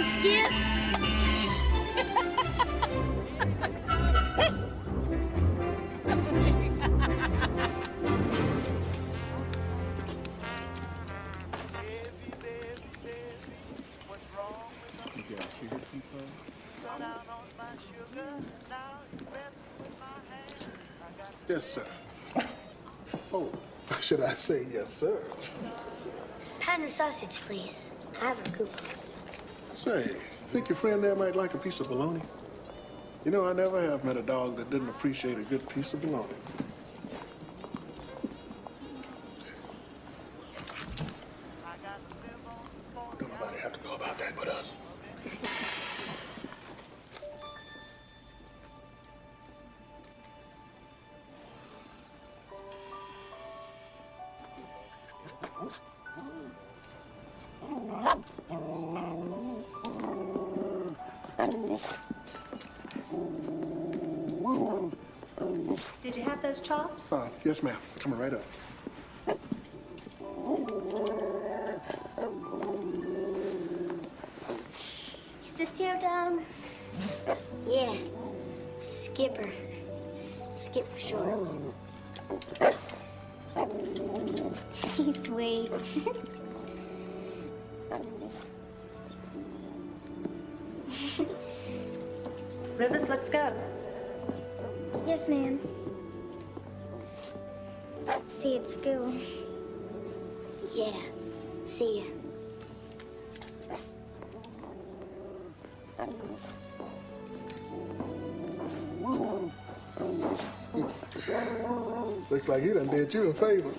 Skip. Yes, sir. Oh, should I say yes, sir? Pan and sausage, please. I have our coupons. Say, think your friend there might like a piece of bologna? You know, I never have met a dog that didn't appreciate a good piece of bologna. Don't nobody have to know about that but us. Did you have those chops? Yes, ma'am. Coming right up. Is this your dog? Yeah. Skipper. Skip for short. He's sweet. Rivers, let's go. Yes, ma'am. See you at school. Yeah. See ya. Looks like he done did you a favor.